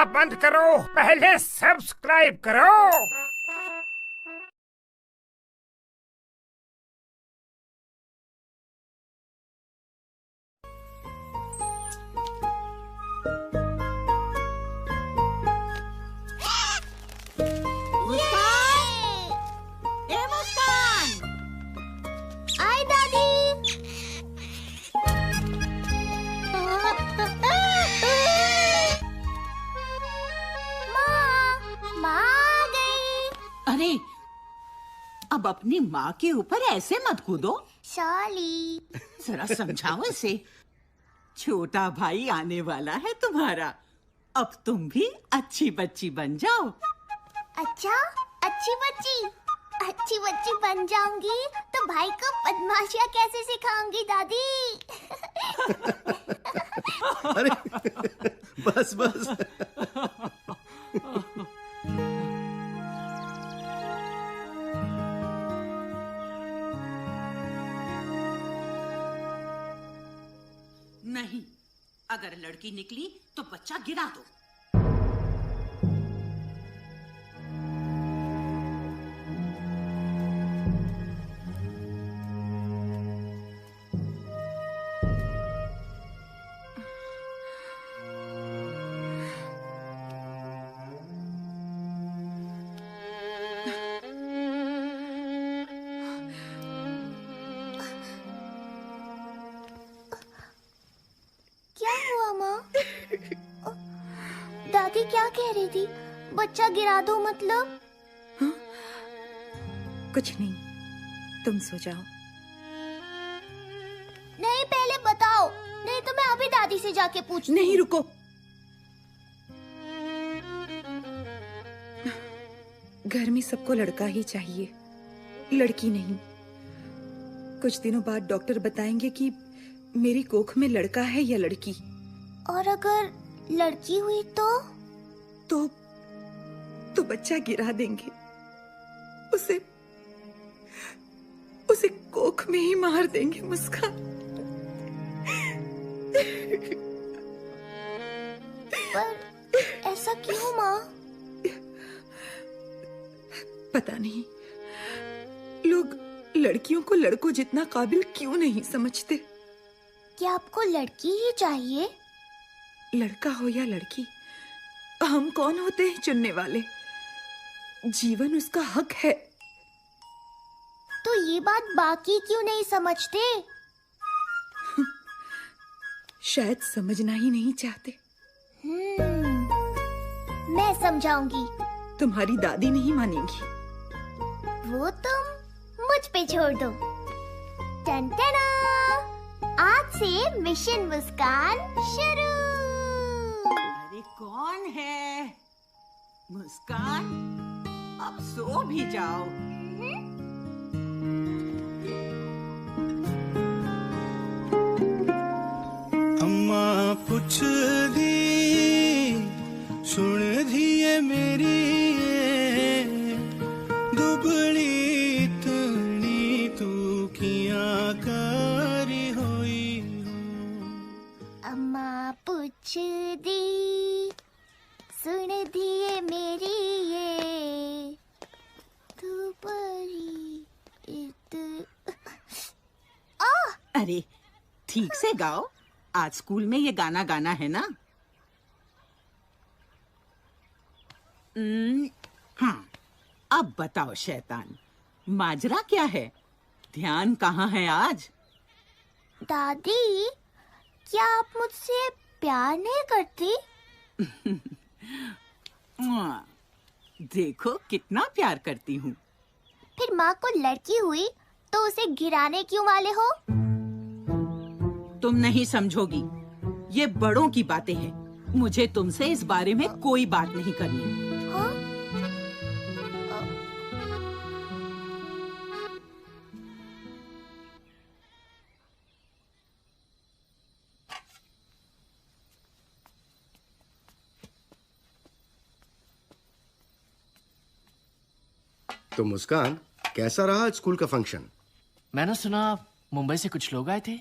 बंद करो, पहले सब्सक्राइब करो। आई दादी। माँ आ गई। अरे अब अपनी माँ के ऊपर ऐसे मत कूदो। शॉली, जरा समझाओ इसे। छोटा भाई आने वाला है तुम्हारा, अब तुम भी अच्छी बच्ची बन जाओ। अच्छा, अच्छी बच्ची बन जाऊंगी तो भाई को बदमाशियाँ कैसे सिखाऊंगी दादी? अरे बस बस। नहीं, अगर लड़की निकली तो बच्चा गिरा दो। क्या हुआ माँ? दादी क्या कह रही थी? बच्चा गिरा दो मतलब? कुछ नहीं, तुम सो जाओ। नहीं, पहले बताओ, नहीं तो मैं अभी दादी से जाके पूछती हूँ। नहीं, रुको। घर में सबको लड़का ही चाहिए, लड़की नहीं। कुछ दिनों बाद डॉक्टर बताएंगे कि मेरी कोख में लड़का है या लड़की। और अगर लड़की हुई तो बच्चा गिरा देंगे। उसे कोख में ही मार देंगे। मुस्कान, पर ऐसा क्यों माँ? पता नहीं, लोग लड़कियों को लड़कों जितना काबिल क्यों नहीं समझते। क्या आपको लड़की ही चाहिए? लड़का हो या लड़की, हम कौन होते हैं चुनने वाले? जीवन उसका हक है। तो ये बात बाकी क्यों नहीं समझते? शायद समझना ही नहीं चाहते। मैं समझाऊंगी। तुम्हारी दादी नहीं मानेगी। वो तुम मुझ पे छोड़ दो। टन टना, आज से मिशन मुस्कान शुरू। अरे कौन है? मुस्कान, अब सो भी जाओ। अम्मा पुछ दी सुन दिए मेरी दुबली तनी तू किया करी होई हो। अम्मा पूछ दी सुन दिए मेरी ये तू बड़ी अरे ठीक से गाओ, आज स्कूल में ये गाना गाना है ना। हाँ, अब बताओ शैतान, माजरा क्या है? ध्यान कहाँ है आज? दादी, क्या आप मुझसे प्यार नहीं करती? देखो कितना प्यार करती हूँ। फिर माँ को लड़की हुई तो उसे गिराने क्यों वाले हो? तुम नहीं समझोगी, ये बड़ों की बातें हैं। मुझे तुमसे इस बारे में कोई बात नहीं करनी। हाँ? तो मुस्कान, कैसा रहा स्कूल का फंक्शन? मैंने सुना मुंबई से कुछ लोग आए थे।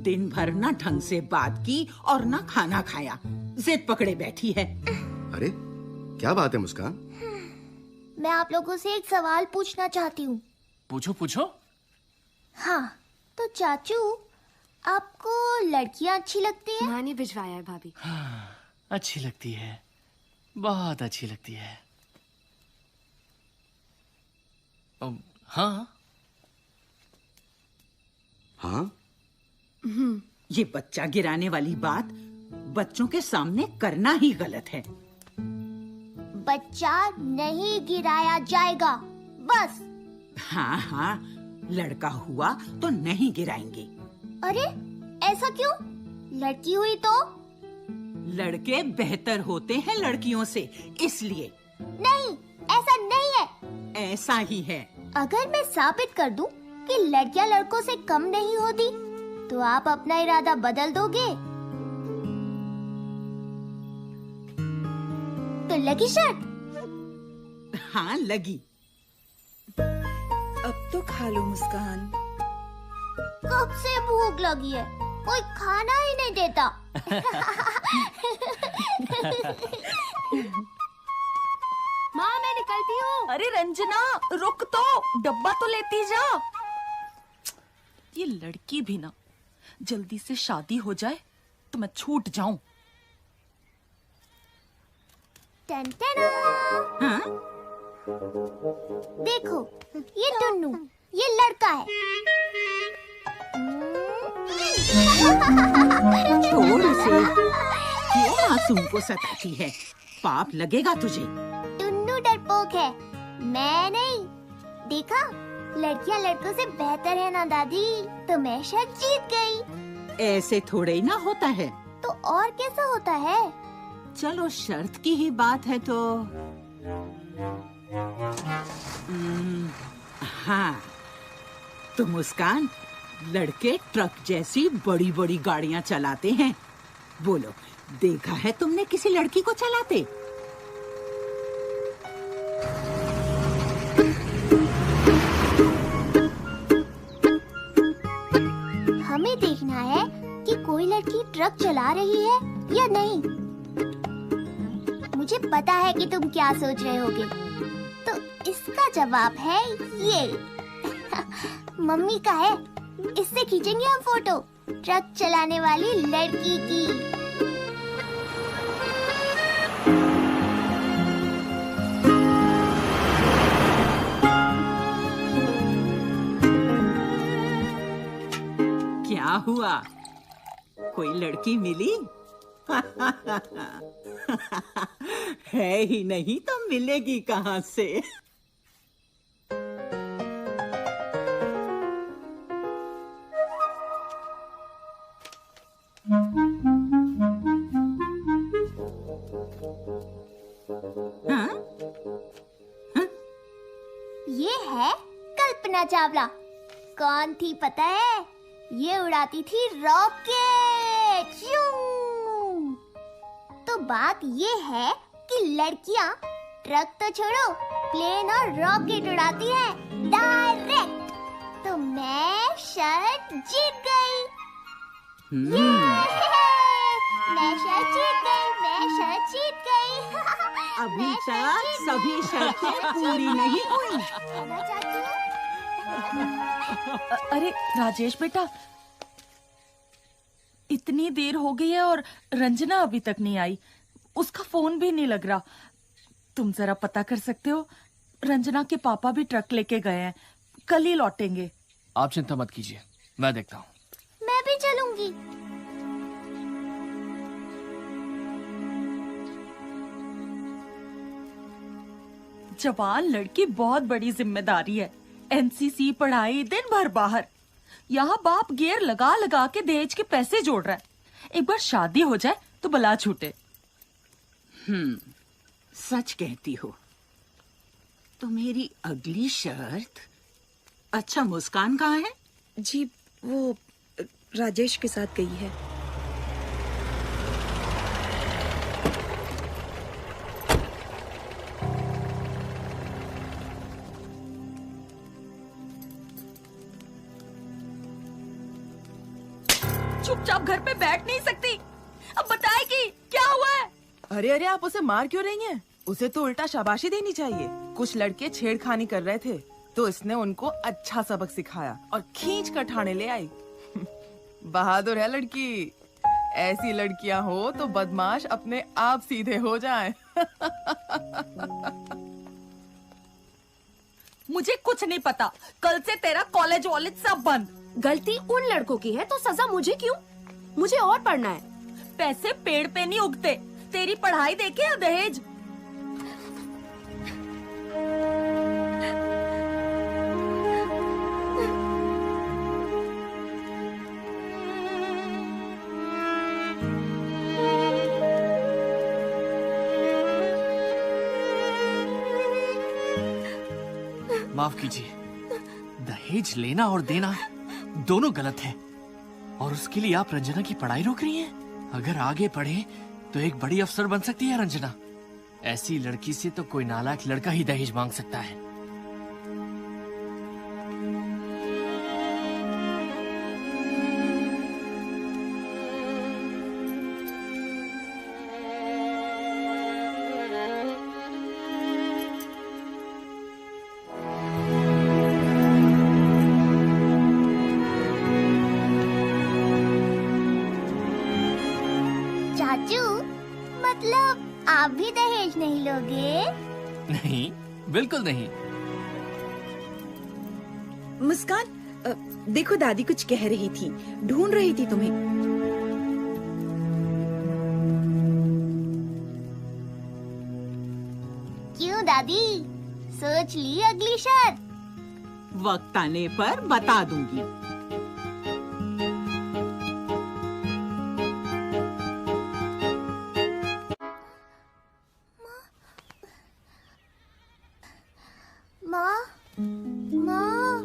दिन भर ना ढंग से बात की और ना खाना खाया, जिद पकड़े बैठी है। अरे क्या बात है मुस्कान? मैं आप लोगों से एक सवाल पूछना चाहती हूँ। पूछो पूछो। हाँ, तो चाचू आपको लड़कियाँ अच्छी लगती हैं? माँ ने भिजवाया है भाभी। अच्छी लगती है, बहुत अच्छी लगती है। हाँ हाँ? ये बच्चा गिराने वाली बात बच्चों के सामने करना ही गलत है। बच्चा नहीं गिराया जाएगा, बस। हाँ हाँ, लड़का हुआ तो नहीं गिराएंगे। अरे ऐसा क्यों? लड़की हुई तो? लड़के बेहतर होते हैं लड़कियों से, इसलिए। नहीं, ऐसा नहीं है। ऐसा ही है। अगर मैं साबित कर दूं कि लड़कियां लड़कों से कम नहीं होती, तो आप अपना इरादा बदल दोगे? तो लगी शर्त? हाँ लगी। अब तो खा लो मुस्कान। कब से भूख लगी है, कोई खाना ही नहीं देता। माँ मैं निकलती हूँ। अरे रंजना रुक तो, डब्बा तो लेती जा। ये लड़की भी ना, जल्दी से शादी हो जाए तो मैं छूट जाऊं। टन टन। हाँ? देखो, ये टुन्नू, ये लड़का है। छोड़ उसे, क्यों मासूम को सताती है? पाप लगेगा तुझे। टुन्नू डरपोक है, मैं नहीं। देखा, लड़कियां लड़कों से बेहतर है ना दादी, तो मैं शायद जीत गई। ऐसे थोड़े ही ना होता है। तो और कैसा होता है? चलो शर्त की ही बात है तो हाँ, तो मुस्कान, लड़के ट्रक जैसी बड़ी बड़ी गाड़ियां चलाते हैं। बोलो, देखा है तुमने किसी लड़की को चलाते? हमें देखना है कि कोई लड़की ट्रक चला रही है या नहीं। मुझे पता है कि तुम क्या सोच रहे होगे, तो इसका जवाब है ये। मम्मी का है, इससे खींचेंगे हम फोटो, ट्रक चलाने वाली लड़की की। क्या हुआ, कोई लड़की मिली? है ही नहीं तो मिलेगी कहाँ से? हाँ? ये है कल्पना चावला। कौन थी पता है? ये उड़ाती थी रॉकेट। यूं। तो बात ये है कि लड़कियां ट्रक तो छोड़ो, प्लेन और रॉकेट उड़ाती हैं डायरेक्ट। तो मैं शर्त जीत गई। मैं शर्त जीत गई, मैं शर्त जीत गई। अभी तक सभी शर्तें पूरी नहीं हुई। ना चाचू? अरे राजेश बेटा, इतनी देर हो गई है और रंजना अभी तक नहीं आई। उसका फोन भी नहीं लग रहा। तुम जरा पता कर सकते हो? रंजना के पापा भी ट्रक लेके गए हैं, कल ही लौटेंगे। आप चिंता मत कीजिए, मैं देखता हूँ। मैं भी चलूंगी। जवान लड़की बहुत बड़ी जिम्मेदारी है। एनसीसी, पढ़ाई, दिन भर बाहर। यहाँ बाप गियर लगा लगा के दहेज के पैसे जोड़ रहा है। एक बार शादी हो जाए तो बला छूटे। सच कहती हो। तो मेरी अगली शर्त। अच्छा, मुस्कान कहाँ है? जी वो राजेश के साथ गई है। चुपचाप घर पे बैठ नहीं सकती? अब बताएगी क्या हुआ अरे अरे, आप उसे मार क्यों रही हैं? उसे तो उल्टा शाबाशी देनी चाहिए। कुछ लड़के छेड़खानी कर रहे थे तो इसने उनको अच्छा सबक सिखाया और खींच कर ठाणे ले आई। बहादुर है लड़की। ऐसी लड़कियां हो तो बदमाश अपने आप सीधे हो जाएं। मुझे कुछ नहीं पता। कल से तेरा कॉलेज वॉलेज सब बंद। गलती उन लड़कों की है तो सजा मुझे क्यों? मुझे और पढ़ना है। पैसे पेड़ पे नहीं उगते। तेरी पढ़ाई देखे या दहेज? माफ कीजिए, दहेज लेना और देना दोनों गलत है और उसके लिए आप रंजना की पढ़ाई रोक रही हैं? अगर आगे पढ़े तो एक बड़ी अफसर बन सकती है रंजना। ऐसी लड़की से तो कोई नालायक लड़का ही दहेज मांग सकता है। चाचू, मतलब आप भी दहेज नहीं लोगे? नहीं, बिल्कुल नहीं। मुस्कान, देखो दादी कुछ कह रही थी, ढूंढ रही थी तुम्हें। क्यों दादी, सोच ली अगली शर्त? वक्त आने पर बता दूंगी। माँ, माँ,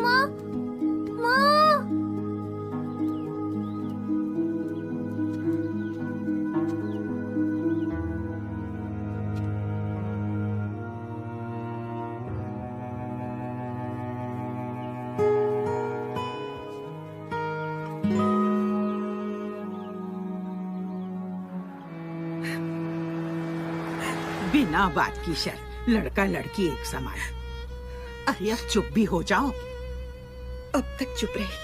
माँ, माँ, बिना बात की शर्त, लड़का लड़की एक समान। अरे अब चुप भी हो जाओ। अब तक चुप रही,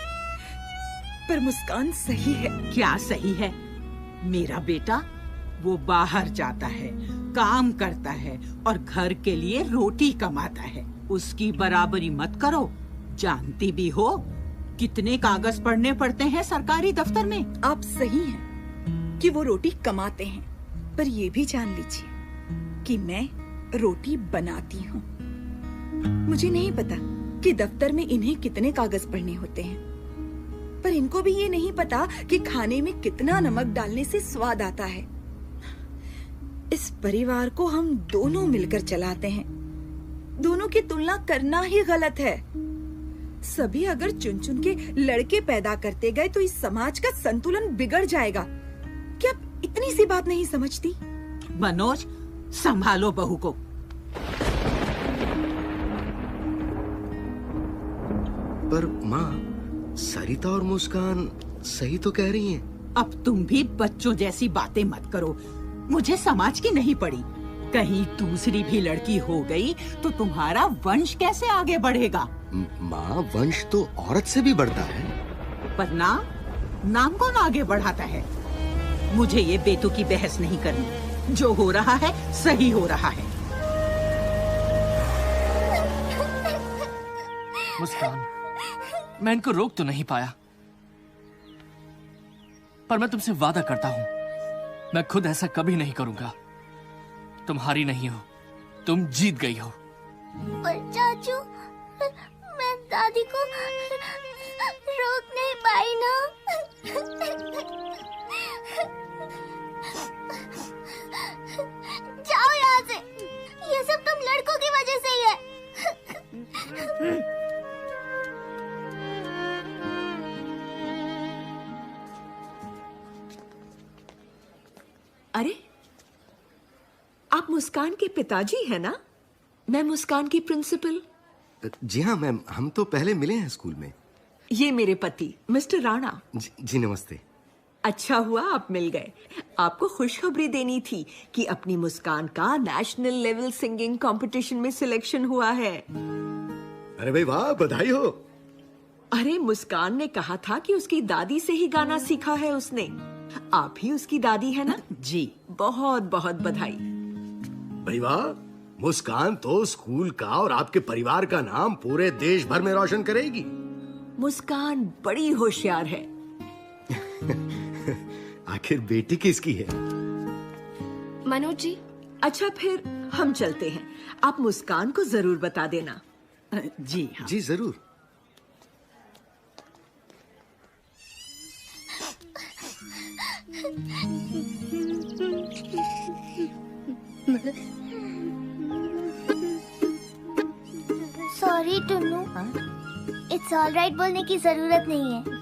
पर मुस्कान सही है। क्या सही है? मेरा बेटा वो बाहर जाता है, काम करता है और घर के लिए रोटी कमाता है। उसकी बराबरी मत करो। जानती भी हो कितने कागज पढ़ने पड़ते हैं सरकारी दफ्तर में। आप सही हैं कि वो रोटी कमाते हैं, पर ये भी जान लीजिए कि मैं रोटी बनाती हूँ। मुझे नहीं पता कि दफ्तर में इन्हें कितने कागज पढ़ने होते हैं, पर इनको भी ये नहीं पता कि खाने में कितना नमक डालने से स्वाद आता है। इस परिवार को हम दोनों मिलकर चलाते हैं। दोनों की तुलना करना ही गलत है। सभी अगर चुन चुन के लड़के पैदा करते गए तो इस समाज का संतुलन बिगड़ जाएगा। क्या आप इतनी सी बात नहीं समझती? मनोज, संभालो बहू को। पर माँ, सरिता और मुस्कान सही तो कह रही हैं। अब तुम भी बच्चों जैसी बातें मत करो। मुझे समाज की नहीं पड़ी। कहीं दूसरी भी लड़की हो गई तो तुम्हारा वंश कैसे आगे बढ़ेगा? माँ, वंश तो औरत से भी बढ़ता है। पर नाम कौन आगे बढ़ाता है? मुझे ये बेतुकी बहस नहीं करनी। जो हो रहा है सही हो रहा है। मुस्कान, मैं इनको रोक तो नहीं पाया, पर मैं तुमसे वादा करता हूं, मैं खुद ऐसा कभी नहीं करूंगा। तुम हारी नहीं हो, तुम जीत गई हो। पर चाचू, मैं दादी को रोक नहीं पाई ना। जाओ यहाँ से। ये सब तुम लड़कों की वजह से ही है। अरे, आप मुस्कान के पिताजी हैं ना? मैं मुस्कान की प्रिंसिपल जी हाँ मैम, हम तो पहले मिले हैं स्कूल में। ये मेरे पति मिस्टर राणा। जी नमस्ते। अच्छा हुआ आप मिल गए। आपको खुशखबरी देनी थी कि अपनी मुस्कान का नेशनल लेवल सिंगिंग कंपटीशन में सिलेक्शन हुआ है। अरे भाई वाह, बधाई हो। अरे मुस्कान ने कहा था कि उसकी दादी से ही गाना सीखा है उसने। आप ही उसकी दादी है ना? जी। बहुत बहुत बधाई। भाई वाह, मुस्कान तो स्कूल का और आपके परिवार का नाम पूरे देश भर में रोशन करेगी। मुस्कान बड़ी होशियार है। आखिर बेटी किसकी है? मनोज जी। अच्छा फिर हम चलते हैं। आप मुस्कान को जरूर बता देना। जी हाँ। जी जरूर। Sorry Tunnu, it's all right बोलने की जरूरत नहीं है।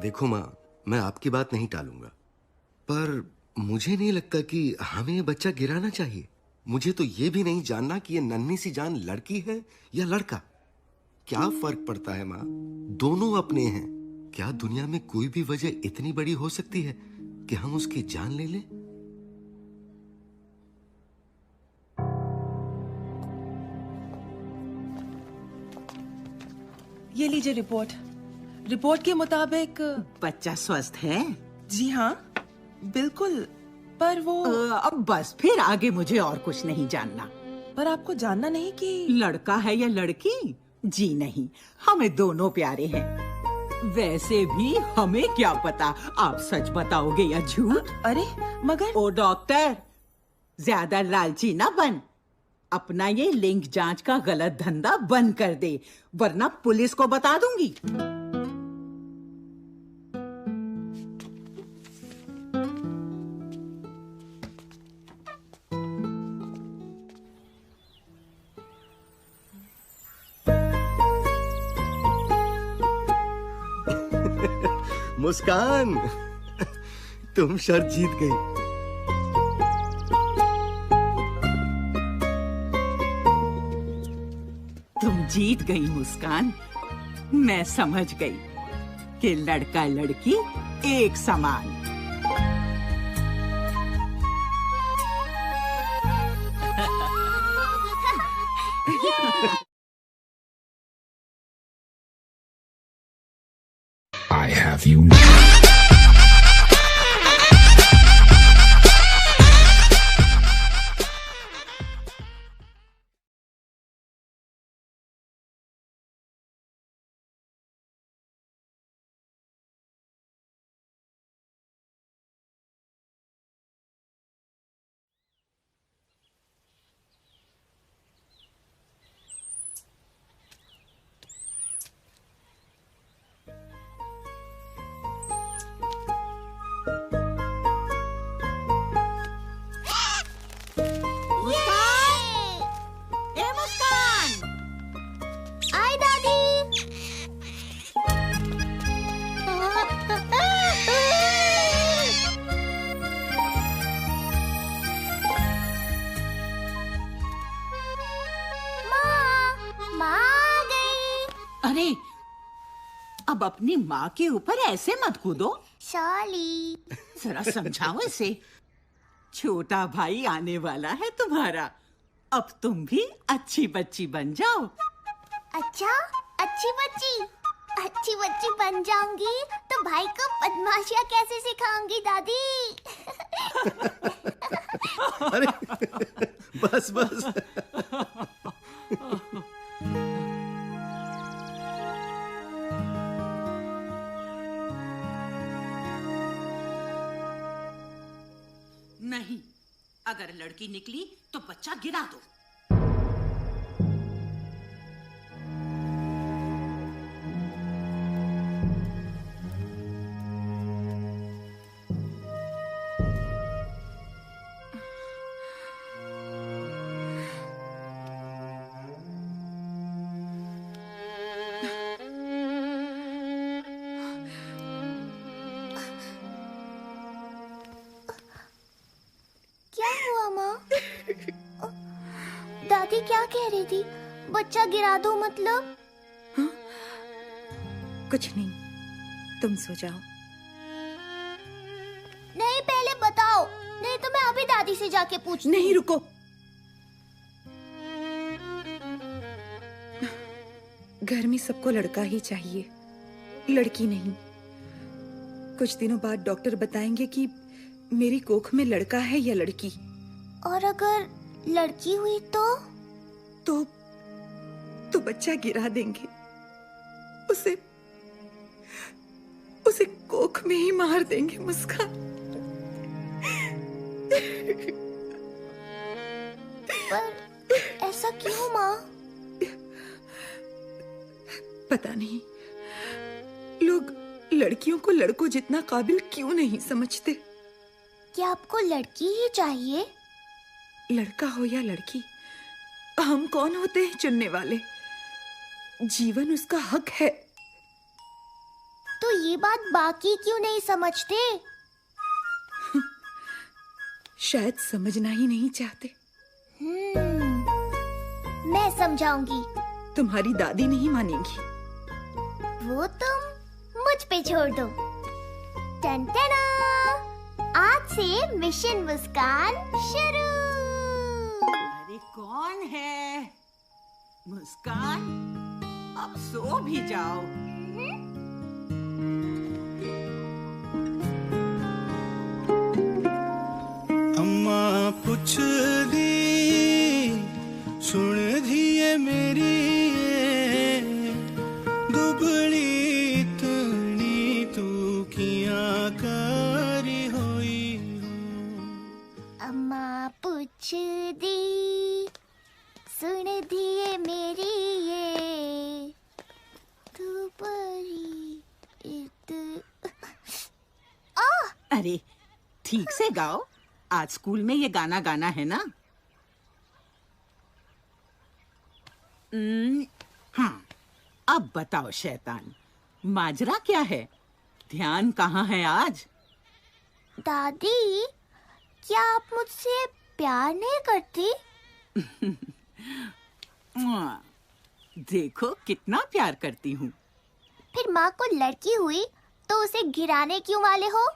देखो माँ, मैं आपकी बात नहीं टालूंगा, पर मुझे नहीं लगता कि हमें ये बच्चा गिराना चाहिए। मुझे तो ये भी नहीं जानना कि ये नन्ही सी जान लड़की है या लड़का। क्या फर्क पड़ता है माँ, दोनों अपने हैं। क्या दुनिया में कोई भी वजह इतनी बड़ी हो सकती है कि हम उसकी जान ले लें? ये लीजिए रिपोर्ट। रिपोर्ट के मुताबिक बच्चा स्वस्थ है। जी हाँ बिल्कुल, पर वो अब बस फिर आगे मुझे और कुछ नहीं जानना। पर आपको जानना नहीं कि लड़का है या लड़की? जी नहीं, हमें दोनों प्यारे हैं। वैसे भी हमें क्या पता आप सच बताओगे या झूठ। अरे मगर ओ डॉक्टर, ज्यादा लालची ना बन। अपना ये लिंग जांच का गलत धंधा बंद कर दे, वरना पुलिस को बता दूंगी। मुस्कान, तुम शर्त जीत गई। तुम जीत गई मुस्कान। मैं समझ गई कि लड़का लड़की एक समान। I have you now. अरे अब अपनी माँ के ऊपर ऐसे मत कूदो। शाली, जरा समझाओ इसे। छोटा भाई आने वाला है तुम्हारा, अब तुम भी अच्छी बच्ची बन जाओ। अच्छा, अच्छी बच्ची बन जाऊंगी तो भाई को बदमाशियाँ कैसे सिखाऊंगी दादी? अरे बस बस। नहीं, अगर लड़की निकली तो बच्चा गिरा दो। दादी क्या कह रही थी? बच्चा गिरा दो मतलब? हाँ? कुछ नहीं, तुम सो जाओ। नहीं, पहले बताओ, नहीं तो मैं अभी दादी से जाके पूछती हूँ। नहीं, रुको। घर में सबको लड़का ही चाहिए, लड़की नहीं। कुछ दिनों बाद डॉक्टर बताएंगे कि मेरी कोख में लड़का है या लड़की। और अगर लड़की हुई तो बच्चा गिरा देंगे, उसे कोख में ही मार देंगे मुस्कान। पर ऐसा क्यों माँ? पता नहीं, लोग लड़कियों को लड़कों जितना काबिल क्यों नहीं समझते। क्या आपको लड़की ही चाहिए? लड़का हो या लड़की, हम कौन होते हैं चुनने वाले? जीवन उसका हक है। तो ये बात बाकी क्यों नहीं समझते? शायद समझना ही नहीं चाहते। मैं समझाऊंगी। तुम्हारी दादी नहीं मानेगी। वो तुम मुझ पे छोड़ दो। टन-टना! आज से मिशन मुस्कान शुरू। अरे कौन है? मुस्कान, अब सो भी जाओ। अम्मा पुछ दी सुन दिए मेरी दुबली तनी तू किया करी होई हो। अम्मा पूछ दी सुन दिए मेरी ये दुबली अरे ठीक से गाओ, आज स्कूल में ये गाना गाना है ना? हाँ, अब बताओ शैतान, माजरा क्या है? ध्यान कहाँ है आज? दादी, क्या आप मुझसे प्यार नहीं करती? देखो कितना प्यार करती हूँ। फिर माँ को लड़की हुई तो उसे गिराने क्यों वाले हो?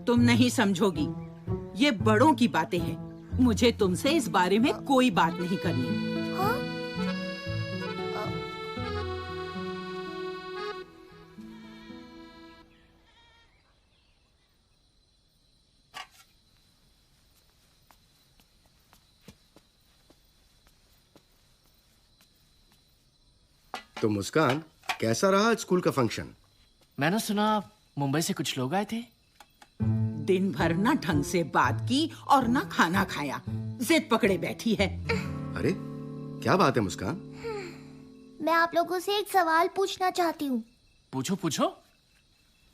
तुम नहीं समझोगी, ये बड़ों की बातें हैं। मुझे तुमसे इस बारे में कोई बात नहीं करनी। हाँ? तो मुस्कान, कैसा रहा स्कूल का फंक्शन? मैंने सुना मुंबई से कुछ लोग आए थे। दिन भर ना ढंग से बात की और ना खाना खाया, जिद पकड़े बैठी है। अरे क्या बात है मुस्कान? मैं आप लोगों से एक सवाल पूछना चाहती हूँ। पूछो पूछो।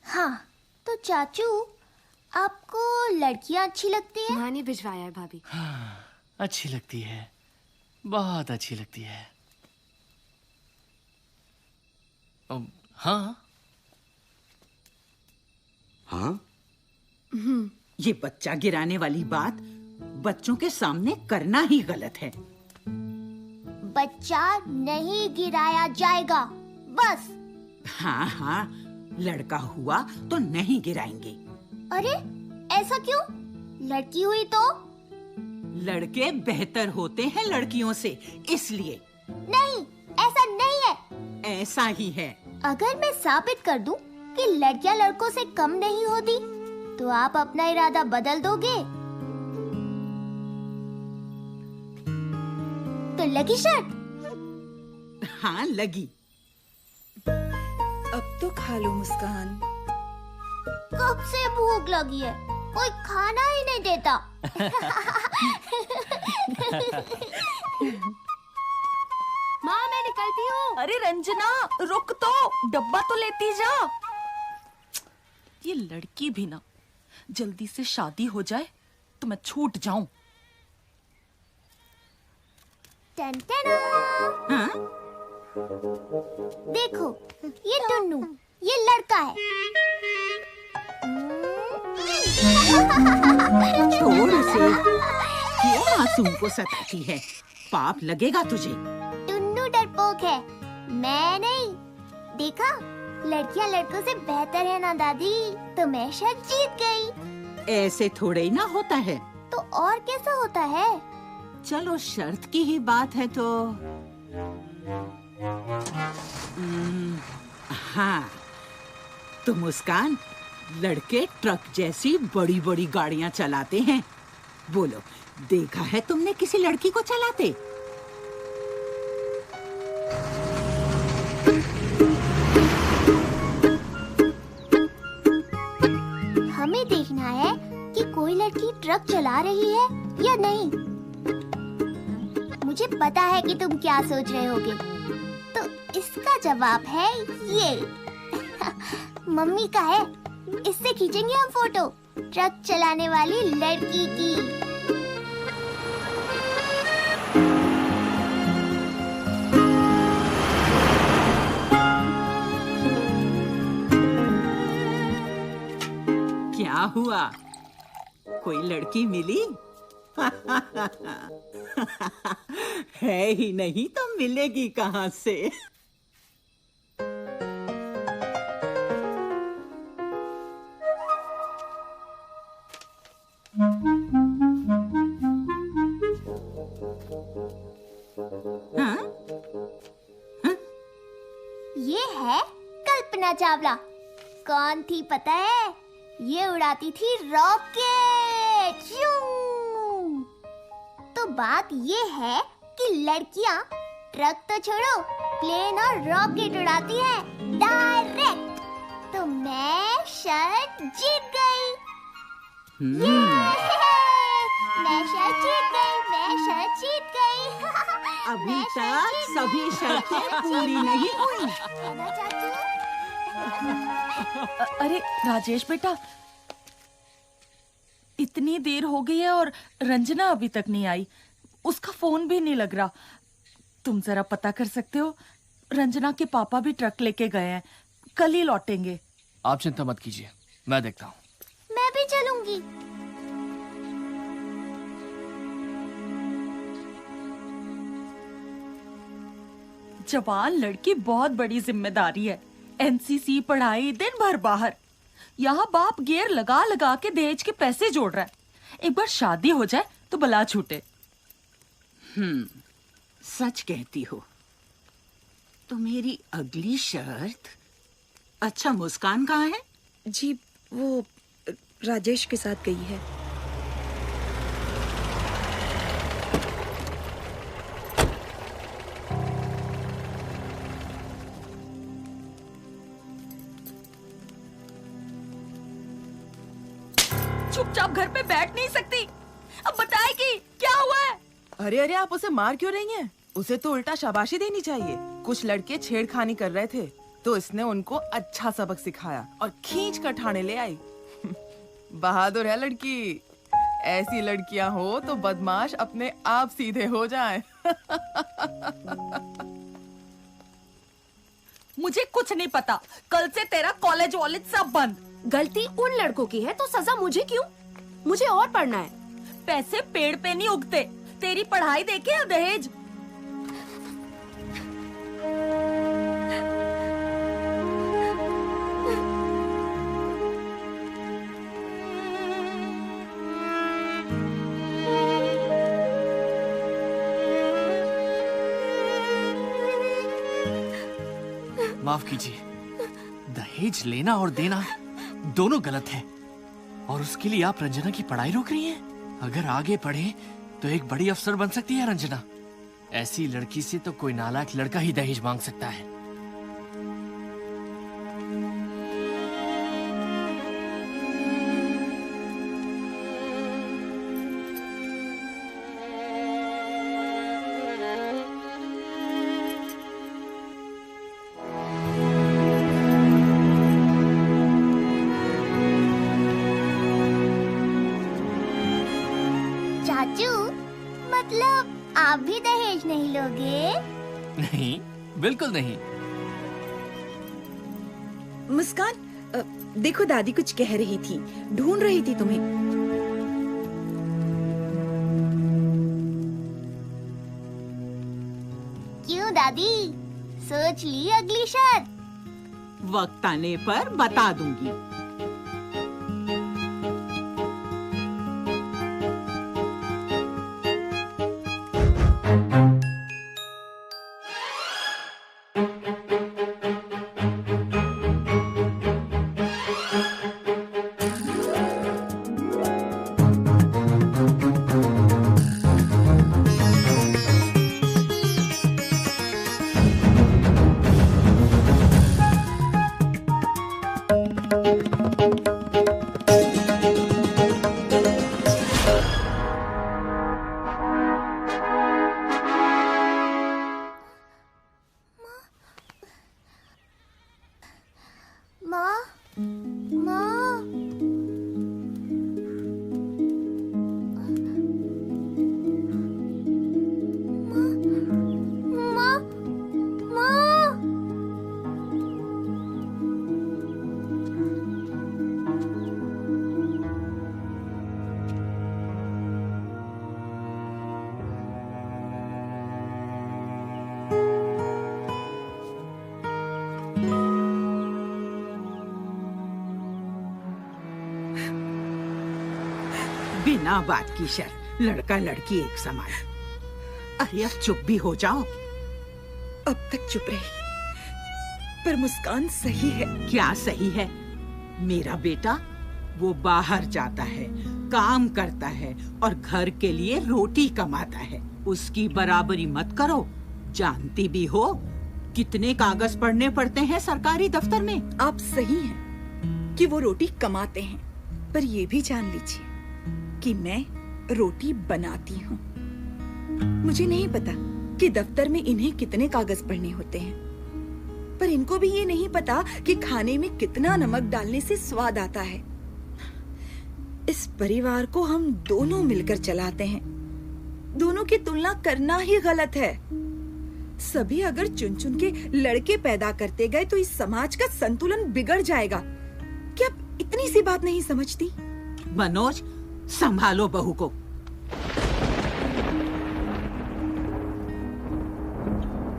हाँ, तो चाचू, आपको लड़कियाँ अच्छी लगती हैं? माँ ने भिजवाया है भाभी। हाँ, अच्छी लगती है, बहुत अच्छी लगती है। हाँ हाँ? ये बच्चा गिराने वाली बात बच्चों के सामने करना ही गलत है। बच्चा नहीं गिराया जाएगा, बस। हाँ हाँ, लड़का हुआ तो नहीं गिराएंगे। अरे ऐसा क्यों? लड़की हुई तो? लड़के बेहतर होते हैं लड़कियों से, इसलिए। नहीं, ऐसा नहीं है। ऐसा ही है। अगर मैं साबित कर दूं कि लड़कियां लड़कों से कम नहीं होती, तो आप अपना इरादा बदल दोगे? तो लगी शर्त? हाँ लगी। अब तो खा लो मुस्कान। कब से भूख लगी है, कोई खाना ही नहीं देता। माँ मैं निकलती हूँ। अरे रंजना, रुक तो, डब्बा तो लेती जा। ये लड़की भी ना, जल्दी से शादी हो जाए तो मैं छूट जाऊं। टन-टना! हाँ? देखो, ये टुन्नू, ये लड़का है। छोड़ उसे, क्यों मासूम को सताती है? पाप लगेगा तुझे। टुन्नू डरपोक है, मैं नहीं। देखा, लड़कियां लड़कों से बेहतर है ना दादी, तो मैं शायद जीत गई। ऐसे थोड़े ही ना होता है। तो और कैसा होता है? चलो शर्त की ही बात है तो हाँ, तो मुस्कान, लड़के ट्रक जैसी बड़ी बड़ी गाड़ियां चलाते हैं। बोलो, देखा है तुमने किसी लड़की को चलाते? हमें देखना है कि कोई लड़की ट्रक चला रही है या नहीं। मुझे पता है कि तुम क्या सोच रहे होगे, तो इसका जवाब है ये। मम्मी का है, इससे खींचेंगे हम फोटो, ट्रक चलाने वाली लड़की की। क्या हुआ, कोई लड़की मिली? है ही नहीं तो मिलेगी कहाँ से? हाँ? ये है कल्पना चावला। कौन थी पता है? ये उड़ाती थी रॉकेट। तो बात ये है कि लड़कियां ट्रक तो छोड़ो, प्लेन और रॉकेट उड़ाती हैं डायरेक्ट। तो मैं शायद जीत गई। मैं शायद जीत गई, मैं शायद जीत गई। अभी तक सभी शर्तें पूरी नहीं हुई। अरे राजेश बेटा, इतनी देर हो गई है और रंजना अभी तक नहीं आई। उसका फोन भी नहीं लग रहा। तुम जरा पता कर सकते हो? रंजना के पापा भी ट्रक लेके गए हैं, कल ही लौटेंगे। आप चिंता मत कीजिए, मैं देखता हूँ। मैं भी चलूंगी। जवान लड़की बहुत बड़ी जिम्मेदारी है। एनसीसी, पढ़ाई, दिन भर बाहर। यहाँ बाप गियर लगा लगा के दहेज के पैसे जोड़ रहा है। एक बार शादी हो जाए तो बला छूटे। सच कहती हो। तो मेरी अगली शर्त। अच्छा, मुस्कान कहाँ है? जी, वो राजेश के साथ गई है। चुपचाप घर पे बैठ नहीं सकती। अब बताएगी क्या हुआ है? अरे अरे, आप उसे मार क्यों रही हैं? उसे तो उल्टा शाबाशी देनी चाहिए। कुछ लड़के छेड़खानी कर रहे थे, तो इसने उनको अच्छा सबक सिखाया और खींच कर ठाणे ले आई। बहादुर है लड़की। ऐसी लड़कियां हो तो बदमाश अपने आप सीधे हो जाएं। मुझे कुछ नहीं पता। कल से तेरा कॉलेज वॉलेज सब बंद। गलती उन लड़कों की है तो सजा मुझे क्यों? मुझे और पढ़ना है। पैसे पेड़ पे नहीं उगते। तेरी पढ़ाई देखे या दहेज? माफ कीजिए, दहेज लेना और देना दोनों गलत है, और उसके लिए आप रंजना की पढ़ाई रोक रही हैं? अगर आगे पढ़े तो एक बड़ी अफसर बन सकती है रंजना। ऐसी लड़की से तो कोई नालायक लड़का ही दहेज मांग सकता है। चाचू, मतलब आप भी दहेज नहीं लोगे? नहीं, बिल्कुल नहीं। मुस्कान, देखो दादी कुछ कह रही थी, ढूंढ रही थी तुम्हें। क्यों दादी, सोच ली अगली शर्त? वक्त आने पर बता दूंगी। माँ, माँ, माँ, माँ, बिना बात की शर्त, लड़का लड़की एक समान। अरे अब चुप भी हो जाओ। अब तक चुप रही, पर मुस्कान सही है। क्या सही है? मेरा बेटा वो बाहर जाता है, काम करता है और घर के लिए रोटी कमाता है। उसकी बराबरी मत करो। जानती भी हो कितने कागज पढ़ने पड़ते हैं सरकारी दफ्तर में। आप सही हैं कि वो रोटी कमाते हैं, पर ये भी जान लीजिए कि मैं रोटी बनाती हूँ। मुझे नहीं पता कि दफ्तर में इन्हें कितने कागज पढ़ने होते हैं, पर इनको भी ये नहीं पता कि खाने में कितना नमक डालने से स्वाद आता है। इस परिवार को हम दोनों मिलकर चलाते हैं। दोनों की तुलना करना ही गलत है। सभी अगर चुन चुन के लड़के पैदा करते गए तो इस समाज का संतुलन बिगड़ जाएगा। क्या आप इतनी सी बात नहीं समझती? मनोज, संभालो बहू को।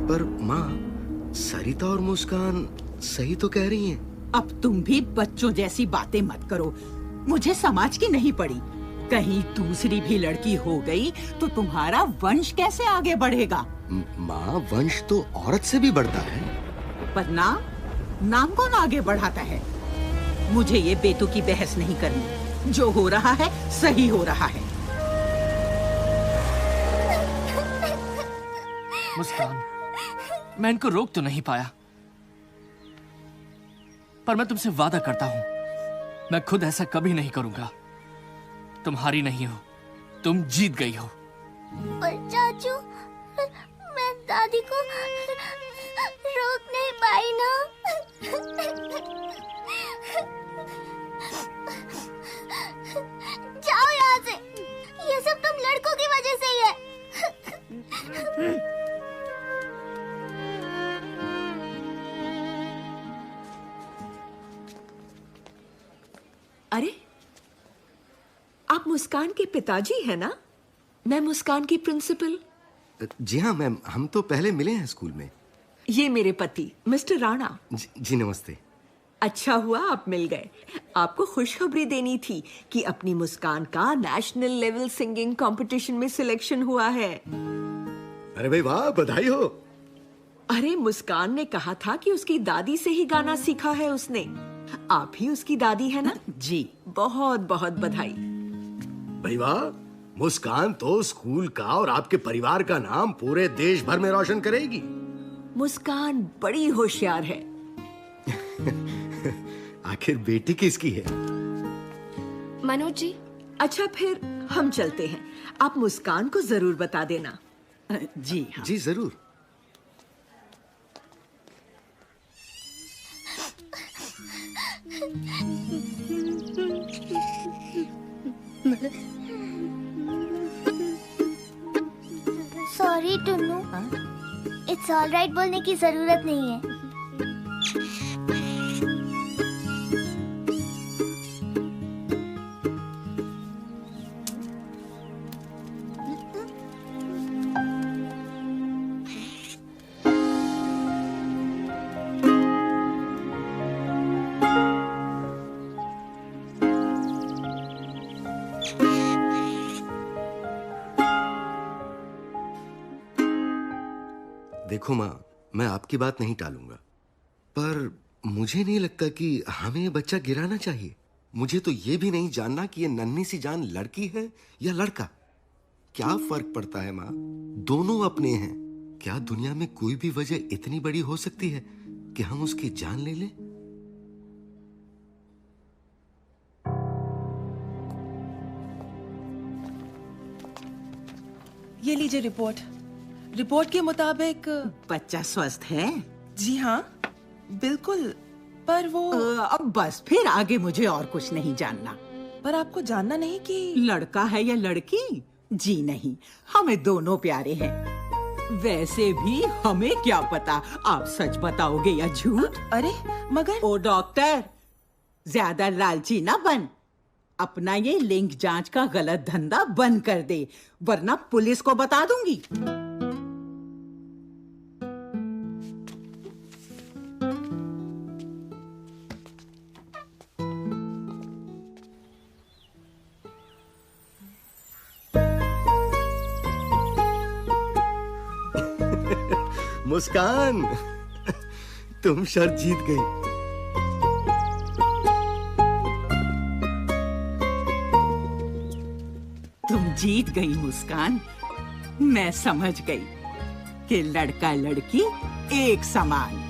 पर माँ, सरिता और मुस्कान सही तो कह रही हैं। अब तुम भी बच्चों जैसी बातें मत करो। मुझे समाज की नहीं पड़ी। कहीं दूसरी भी लड़की हो गई तो तुम्हारा वंश कैसे आगे बढ़ेगा? माँ, वंश तो औरत से भी बढ़ता है। पर नाम कौन आगे बढ़ाता है? मुझे ये बेतुकी बहस नहीं करनी। जो हो रहा है सही हो रहा है। मुस्कान, मैं इनको रोक तो नहीं पाया, पर मैं तुमसे वादा करता हूं, मैं खुद ऐसा कभी नहीं करूंगा। तुम हारी नहीं हो, तुम जीत गई हो। पर चाचू, मैं दादी को रोक नहीं पाई ना। जाओ यहाँ से। ये सब तुम लड़कों की वजह से ही है। अरे, आप मुस्कान के पिताजी हैं ना? मैं मुस्कान की प्रिंसिपल। जी हाँ मैम, हम तो पहले मिले हैं स्कूल में। ये मेरे पति मिस्टर राणा। जी नमस्ते। अच्छा हुआ आप मिल गए। आपको खुशखबरी देनी थी कि अपनी मुस्कान का नेशनल लेवल सिंगिंग कंपटीशन में सिलेक्शन हुआ है। अरे भाई वाह, बधाई हो। अरे, मुस्कान ने कहा था कि उसकी दादी से ही गाना सीखा है उसने। आप ही उसकी दादी है ना? जी। बहुत बहुत बधाई। भाई वाह, मुस्कान तो स्कूल का और आपके परिवार का नाम पूरे देश भर में रोशन करेगी। मुस्कान बड़ी होशियार है। आखिर बेटी किसकी है? मनोज जी। अच्छा, फिर हम चलते हैं। आप मुस्कान को जरूर बता देना। जी हाँ। जी जरूर। सॉरी टुन्नू, इट्स ऑलराइट बोलने की जरूरत नहीं है। देखो माँ, मैं आपकी बात नहीं टालूंगा, पर मुझे नहीं लगता कि हमें ये बच्चा गिराना चाहिए। मुझे तो ये भी नहीं जानना कि ये नन्ही सी जान लड़की है या लड़का। क्या फर्क पड़ता है माँ? दोनों अपने हैं। क्या दुनिया में कोई भी वजह इतनी बड़ी हो सकती है कि हम उसकी जान ले लें? ये लीजिए रिपोर्ट। रिपोर्ट के मुताबिक बच्चा स्वस्थ है? जी हाँ, बिल्कुल। पर वो अब बस, फिर आगे मुझे और कुछ नहीं जानना। पर आपको जानना नहीं कि लड़का है या लड़की? जी नहीं, हमें दोनों प्यारे हैं। वैसे भी हमें क्या पता आप सच बताओगे या झूठ। अरे मगर ओ डॉक्टर, ज्यादा लालची ना बन। अपना ये लिंग जांच का गलत धंधा बंद कर दे, वरना पुलिस को बता दूंगी। मुस्कान, तुम शर्त जीत गई। तुम जीत गई मुस्कान। मैं समझ गई कि लड़का लड़की एक समान।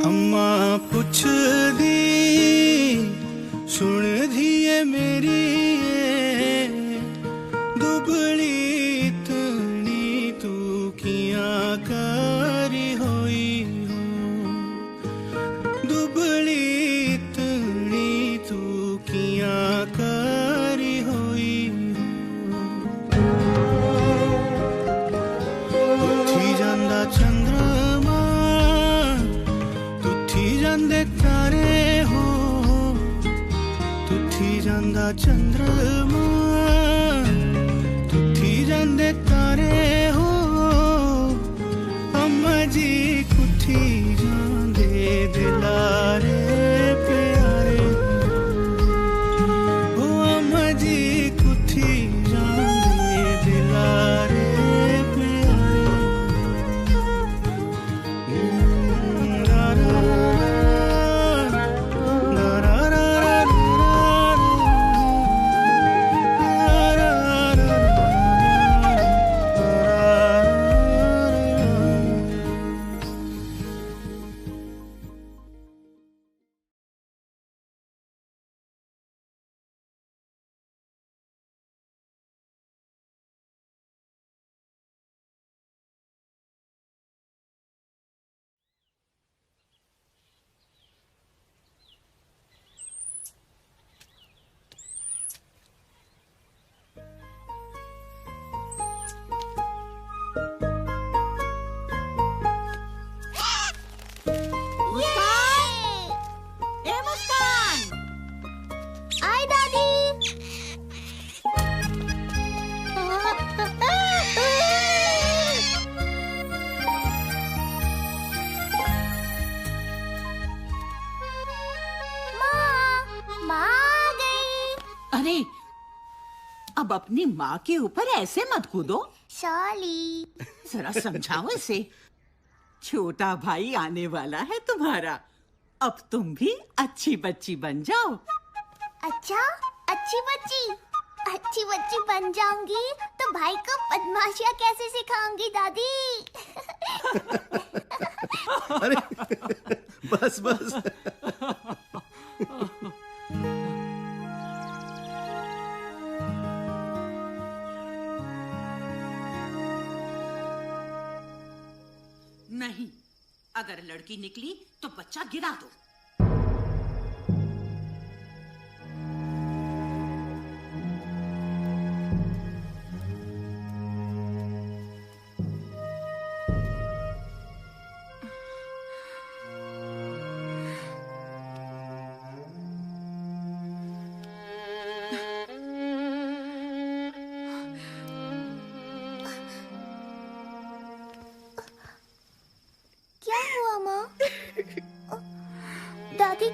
अम्मा पुछदी सुन धीए मेरी, दुबली इतनी तू कियां करी होई हो, दुबली इतनी तू कियां करी होई हो। उठी जांदा चंद्रमा, तुथी जांदे तारे हो, तुथी जांदा चंद्रमा, तुथी जांदे तारे हो। अम्मा जी कुथी जांदे दिलारे प्यारे हो, अम्मा जी कुथी जांदे दिलारे प्यारे। ए मुस्कान! आए दादी। माँ आ गई। अरे, अब अपनी माँ के ऊपर ऐसे मत कूदो। सॉरी। जरा समझाओ इसे। छोटा भाई आने वाला है तुम्हारा। अब तुम भी अच्छी बच्ची बन जाओ। अच्छा, अच्छी बच्ची बन जाऊंगी तो भाई को बदमाशियाँ कैसे सिखाऊंगी दादी? अरे बस बस। नहीं, अगर लड़की निकली तो बच्चा गिरा दो।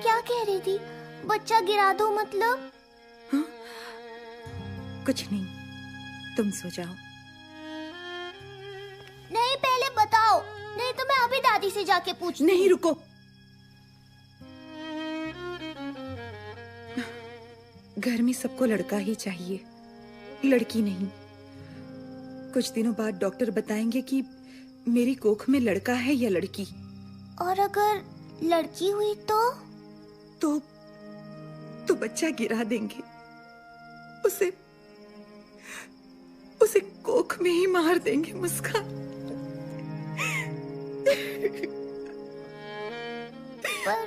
क्या कह रही थी? बच्चा गिरा दो मतलब? कुछ नहीं, तुम सो जाओ। नहीं, पहले बताओ, नहीं तो मैं अभी दादी से जाके पूछती हूँ। नहीं, रुको। घर में सबको लड़का ही चाहिए, लड़की नहीं। कुछ दिनों बाद डॉक्टर बताएंगे कि मेरी कोख में लड़का है या लड़की। और अगर लड़की हुई तो बच्चा गिरा देंगे, उसे कोख में ही मार देंगे। मुस्कान, पर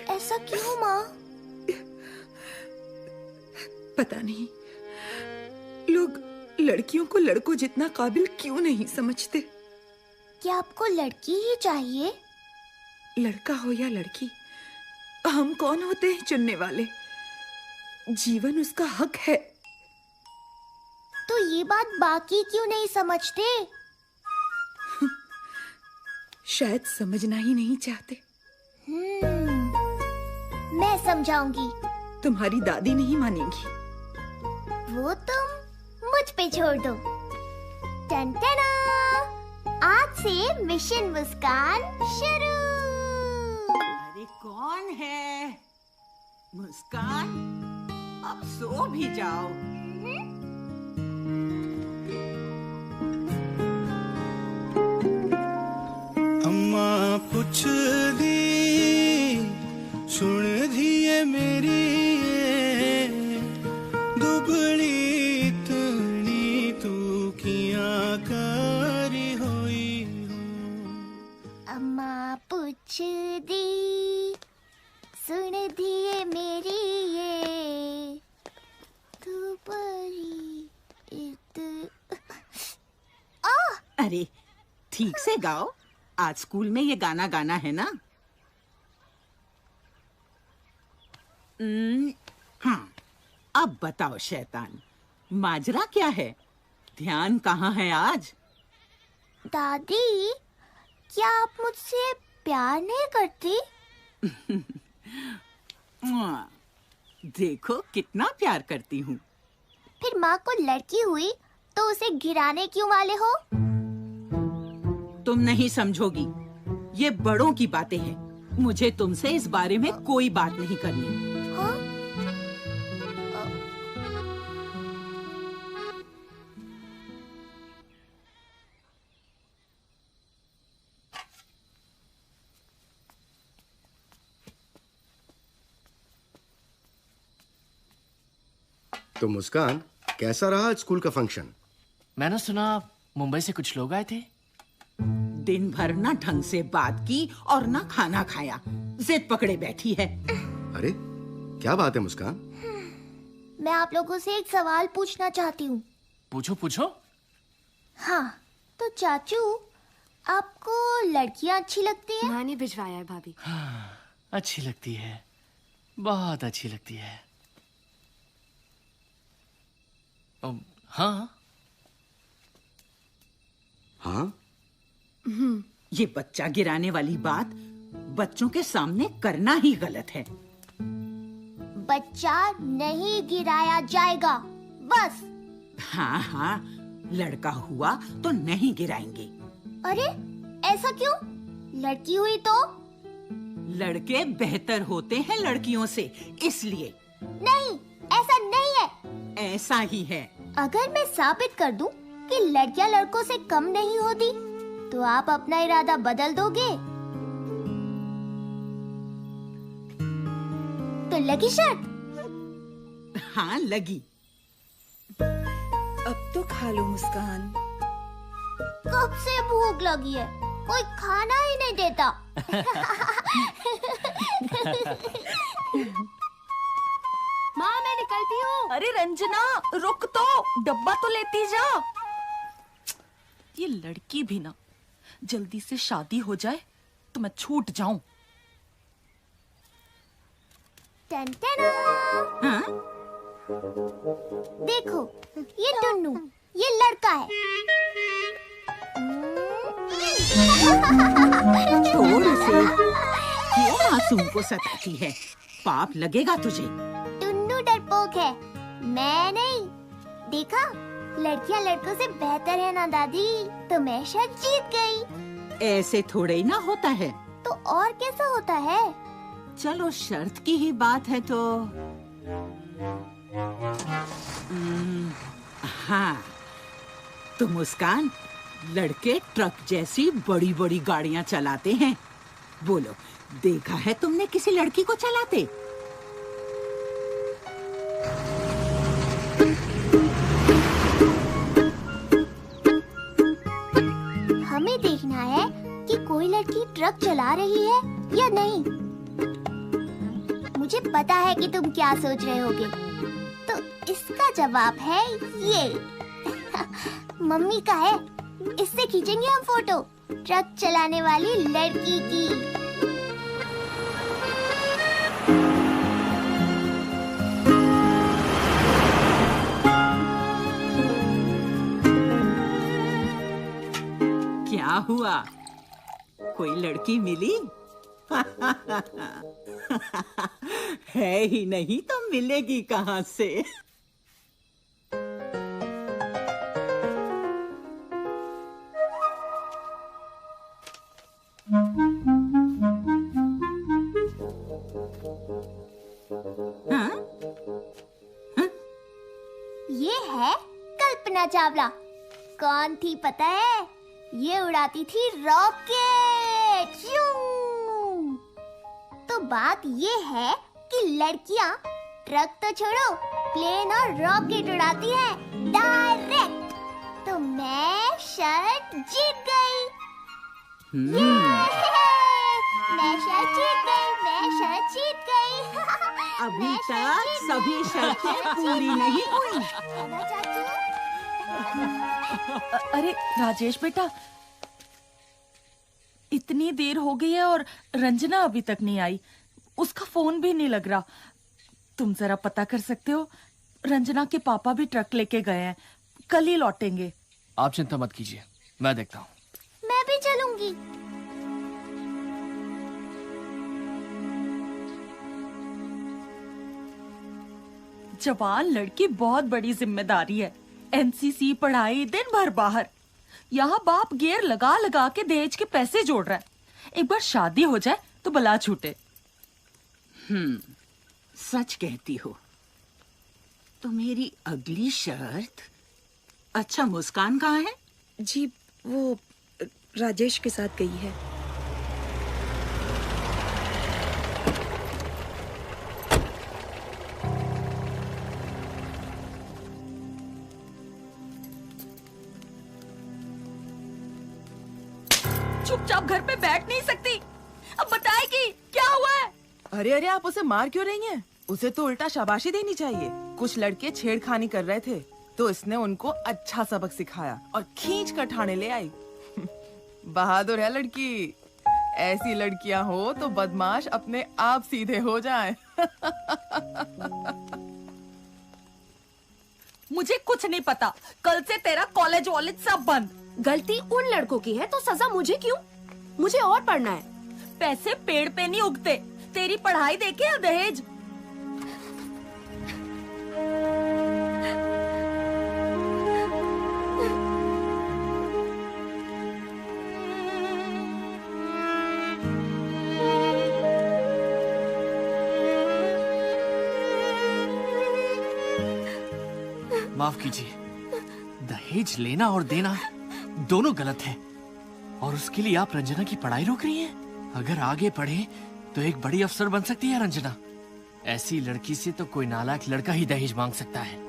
ऐसा क्यों माँ? पता नहीं, लोग लड़कियों को लड़कों जितना काबिल क्यों नहीं समझते। क्या आपको लड़की ही चाहिए? लड़का हो या लड़की, हम कौन होते हैं चुनने वाले? जीवन उसका हक है। तो ये बात बाकी क्यों नहीं समझते? शायद समझना ही नहीं चाहते। मैं समझाऊंगी। तुम्हारी दादी नहीं मानेगी। वो तुम मुझ पे छोड़ दो। टन-टना! आज से मिशन मुस्कान शुरू। अरे कौन है? मुस्कान, अब सो भी जाओ। अम्मा पुछ दी सुन दिए मेरी दुबली तनी तू किया करी होई हो। अम्मा पूछ दी सुन दिए मेरी ये दुबली अरे ठीक से गाओ, आज स्कूल में ये गाना गाना है ना। हाँ, अब बताओ शैतान, माजरा क्या है? ध्यान कहाँ है आज? दादी, क्या आप मुझसे प्यार नहीं करती? देखो कितना प्यार करती हूँ। फिर माँ को लड़की हुई तो उसे गिराने क्यों वाले हो? तुम नहीं समझोगी, ये बड़ों की बातें हैं। मुझे तुमसे इस बारे में कोई बात नहीं करनी। हाँ? तो मुस्कान, कैसा रहा आज स्कूल का फंक्शन? मैंने सुना मुंबई से कुछ लोग आए थे। दिन भर ना ढंग से बात की और ना खाना खाया, जिद पकड़े बैठी है। अरे क्या बात है मुस्कान? मैं आप लोगों से एक सवाल पूछना चाहती हूँ। पूछो पूछो। हाँ, तो चाचू, आपको लड़कियाँ अच्छी लगती है? माँ ने भिजवाया है भाभी। हाँ, अच्छी लगती है, बहुत अच्छी लगती है। हाँ हाँ? ये बच्चा गिराने वाली बात बच्चों के सामने करना ही गलत है। बच्चा नहीं गिराया जाएगा, बस। हाँ हाँ, लड़का हुआ तो नहीं गिराएंगे। अरे ऐसा क्यों? लड़की हुई तो? लड़के बेहतर होते हैं लड़कियों से, इसलिए। नहीं, ऐसा नहीं है। ऐसा ही है। अगर मैं साबित कर दूं कि लड़कियां लड़कों से कम नहीं होती, तो आप अपना इरादा बदल दोगे? तो लगी शर्त? हाँ लगी। अब तो खा लो मुस्कान। कब से भूख लगी है, कोई खाना ही नहीं देता। माँ मैं निकलती हूँ। अरे रंजना रुक तो, डब्बा तो लेती जा। ये लड़की भी ना, जल्दी से शादी हो जाए तो मैं छूट जाऊं। टन-टना! हाँ? देखो, ये टुन्नू, ये लड़का है। छोड़ उसे। क्यों मासूम को सताती है? पाप लगेगा तुझे। टुन्नू डरपोक है, मैं नहीं। देखा, लड़कियां लड़कों से बेहतर है ना दादी, तो मैं शायद जीत गई। ऐसे थोड़े ही ना होता है। तो और कैसा होता है? चलो शर्त की ही बात है तो हाँ, तो मुस्कान, लड़के ट्रक जैसी बड़ी बड़ी गाड़ियां चलाते हैं। बोलो, देखा है तुमने किसी लड़की को चलाते? हमें देखना है कि कोई लड़की ट्रक चला रही है या नहीं। मुझे पता है कि तुम क्या सोच रहे होगे, तो इसका जवाब है ये। मम्मी का है, इससे खींचेंगे हम फोटो ट्रक चलाने वाली लड़की की। क्या हुआ, कोई लड़की मिली? है ही नहीं तो मिलेगी कहाँ से? हाँ? ये है कल्पना चावला। कौन थी पता है? ये उड़ाती थी रॉकेट। तो बात ये है कि लड़कियां ट्रक तो छोड़ो, प्लेन और रॉकेट उड़ाती हैं डायरेक्ट। तो मैं शर्त जीत गई। मैं शर्त जीत गई, मैं शर्त जीत गई। अभी तक सभी शर्तें पूरी नहीं हुई। अरे राजेश बेटा, इतनी देर हो गई है और रंजना अभी तक नहीं आई। उसका फोन भी नहीं लग रहा। तुम जरा पता कर सकते हो? रंजना के पापा भी ट्रक लेके गए हैं, कल ही लौटेंगे। आप चिंता मत कीजिए, मैं देखता हूँ। मैं भी चलूंगी। जवान लड़की बहुत बड़ी जिम्मेदारी है। एनसीसी, पढ़ाई, दिन भर बाहर। यहाँ बाप गियर लगा लगा के दहेज के पैसे जोड़ रहा है। एक बार शादी हो जाए तो बला छूटे। सच कहती हो। तो मेरी अगली शर्त। अच्छा, मुस्कान कहाँ है? जी, वो राजेश के साथ गई है। चुपचाप घर पे बैठ नहीं सकती? अब बताएगी क्या हुआ है? अरे अरे, आप उसे मार क्यों रही हैं? उसे तो उल्टा शाबाशी देनी चाहिए। कुछ लड़के छेड़खानी कर रहे थे, तो इसने उनको अच्छा सबक सिखाया और खींच कर ठाणे ले आई। बहादुर है लड़की। ऐसी लड़कियां हो तो बदमाश अपने आप सीधे हो जाएं। मुझे कुछ नहीं पता। कल से तेरा कॉलेज वॉलेज सब बंद। गलती उन लड़कों की है तो सजा मुझे क्यों? मुझे और पढ़ना है। पैसे पेड़ पे नहीं उगते। तेरी पढ़ाई देखे या दहेज? माफ कीजिए, दहेज लेना और देना दोनों गलत है, और उसके लिए आप रंजना की पढ़ाई रोक रही हैं? अगर आगे पढ़े तो एक बड़ी अफसर बन सकती है रंजना। ऐसी लड़की से तो कोई नालायक लड़का ही दहेज मांग सकता है।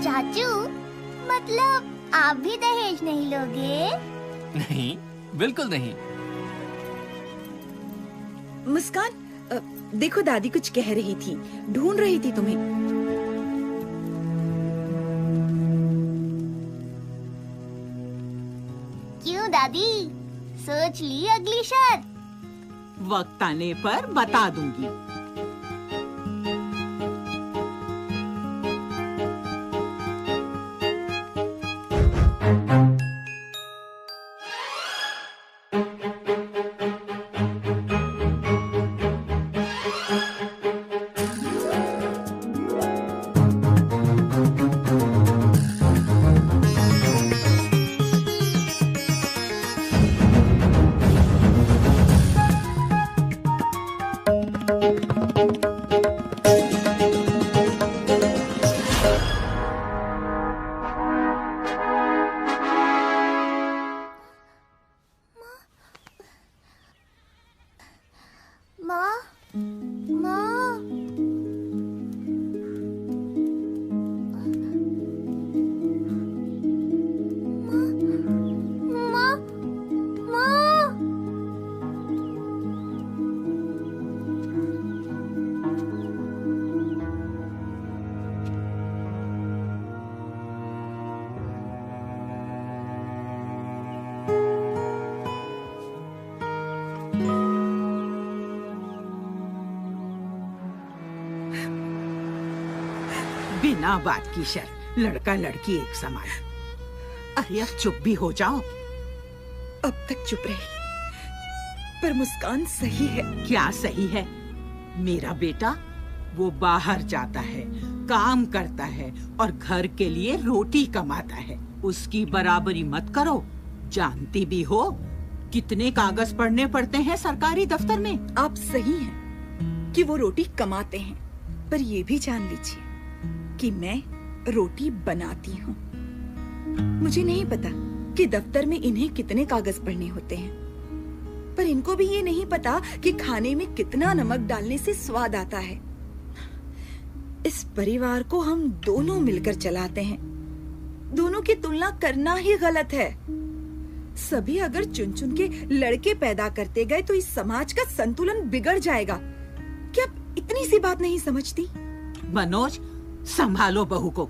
चाचू, मतलब आप भी दहेज नहीं लोगे? नहीं, बिल्कुल नहीं। मुस्कान, देखो दादी कुछ कह रही थी, ढूंढ रही थी तुम्हें। दादी, सोच ली अगली शर्त? वक्त आने पर बता दूंगी। माँ, माँ, माँ, माँ, बिना बात की शर्त, लड़का लड़की एक समान। अरे अब चुप भी हो जाओ। अब तक चुप रही, पर मुस्कान सही है। क्या सही है? मेरा बेटा वो बाहर जाता है, काम करता है और घर के लिए रोटी कमाता है। उसकी बराबरी मत करो। जानती भी हो कितने कागज पढ़ने पड़ते हैं सरकारी दफ्तर में। आप सही हैं कि वो रोटी कमाते हैं, पर ये भी जान लीजिए कि मैं रोटी बनाती हूँ। मुझे नहीं पता कि दफ्तर में इन्हें कितने कागज पढ़ने होते हैं, पर इनको भी ये नहीं पता कि खाने में कितना नमक डालने से स्वाद आता है। इस परिवार को हम दोनों मिलकर चलाते हैं। दोनों की तुलना करना ही गलत है। सभी अगर चुन चुन के लड़के पैदा करते गए तो इस समाज का संतुलन बिगड़ जाएगा। क्या आप इतनी सी बात नहीं समझती? मनोज, संभालो बहू को।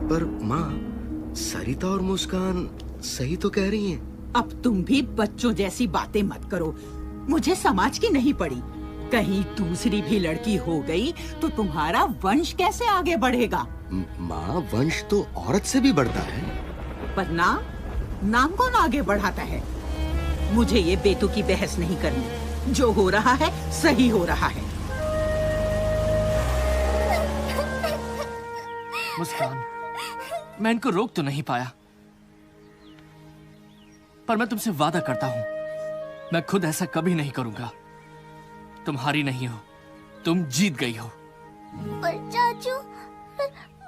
पर माँ, सरिता और मुस्कान सही तो कह रही हैं। अब तुम भी बच्चों जैसी बातें मत करो। मुझे समाज की नहीं पड़ी। कहीं दूसरी भी लड़की हो गई तो तुम्हारा वंश कैसे आगे बढ़ेगा? माँ, वंश तो औरत से भी बढ़ता है। पर नाम कौन आगे बढ़ाता है? मुझे ये बेतुकी बहस नहीं करनी। जो हो रहा है सही हो रहा है। मुस्कान, मैं इनको रोक तो नहीं पाया, पर मैं तुमसे वादा करता हूं, मैं खुद ऐसा कभी नहीं करूंगा। तुम हारी नहीं हो, तुम जीत गई हो। पर चाचू,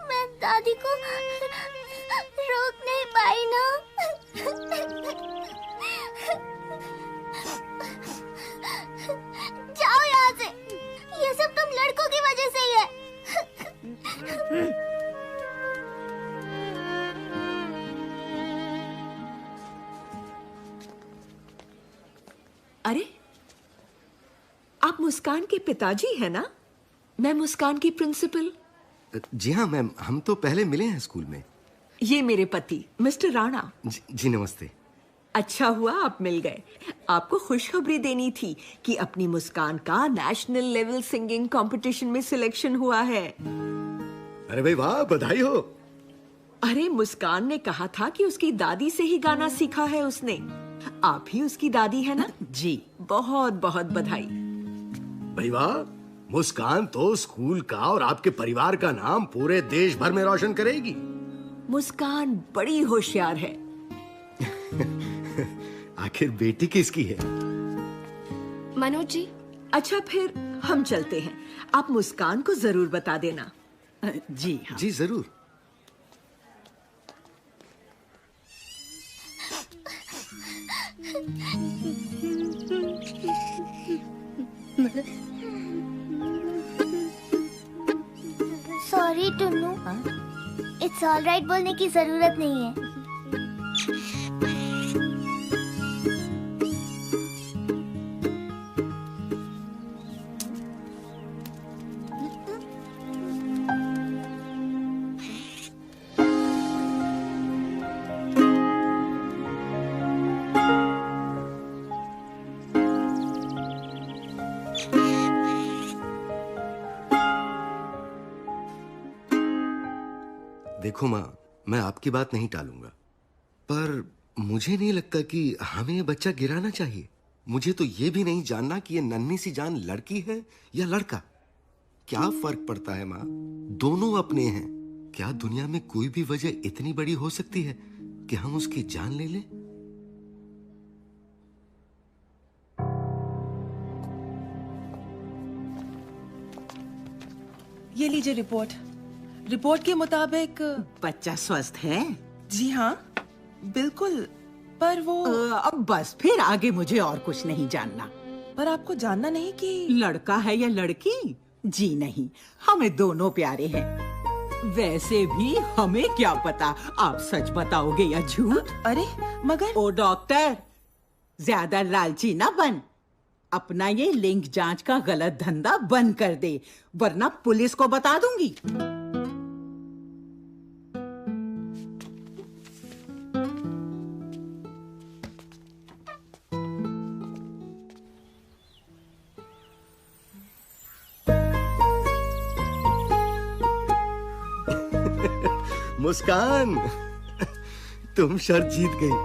मैं दादी को रोक नहीं पाई ना। जाओ यहाँ से। ये सब तुम लड़कों की वजह से ही है। अरे, आप मुस्कान के पिताजी हैं ना? मैं मुस्कान की प्रिंसिपल। जी हाँ मैम, हम तो पहले मिले हैं स्कूल में। ये मेरे पति मिस्टर राणा। जी नमस्ते। अच्छा हुआ आप मिल गए। आपको खुशखबरी देनी थी कि अपनी मुस्कान का नेशनल लेवल सिंगिंग कंपटीशन में सिलेक्शन हुआ है। अरे भाई वाह, बधाई हो। अरे, मुस्कान ने कहा था कि उसकी दादी से ही गाना सीखा है उसने। आप ही उसकी दादी है ना? जी। बहुत बहुत बधाई। भाई वाह, मुस्कान तो स्कूल का और आपके परिवार का नाम पूरे देश भर में रोशन करेगी। मुस्कान बड़ी होशियार है। आखिर बेटी किसकी है? मनोज जी। अच्छा, फिर हम चलते हैं। आप मुस्कान को जरूर बता देना। जी हाँ। जी जरूर। Sorry Tunnu, it's all right बोलने की जरूरत नहीं है। देखो माँ, मैं आपकी बात नहीं टालूंगा, पर मुझे नहीं लगता कि हमें ये बच्चा गिराना चाहिए। मुझे तो ये भी नहीं जानना कि ये नन्ही सी जान लड़की है या लड़का। क्या फर्क पड़ता है माँ, दोनों अपने हैं। क्या दुनिया में कोई भी वजह इतनी बड़ी हो सकती है कि हम उसकी जान ले लें? ये लीजिए रिपोर्ट। रिपोर्ट के मुताबिक बच्चा स्वस्थ है? जी हाँ, बिल्कुल। पर वो अब बस, फिर आगे मुझे और कुछ नहीं जानना। पर आपको जानना नहीं कि लड़का है या लड़की? जी नहीं, हमें दोनों प्यारे हैं। वैसे भी हमें क्या पता आप सच बताओगे या झूठ। अरे मगर ओ डॉक्टर, ज्यादा लालची ना बन। अपना ये लिंग जांच का गलत धंधा बंद कर दे, वरना पुलिस को बता दूंगी। मुस्कान, तुम शर्त जीत गई।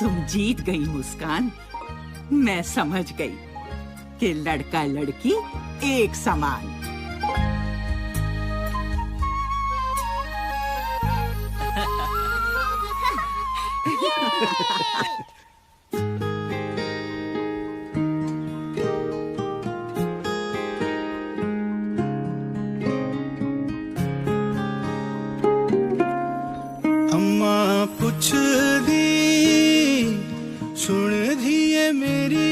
तुम जीत गई मुस्कान। मैं समझ गई कि लड़का लड़की एक समान। अम्मा पुछ दी सुन दिए मेरी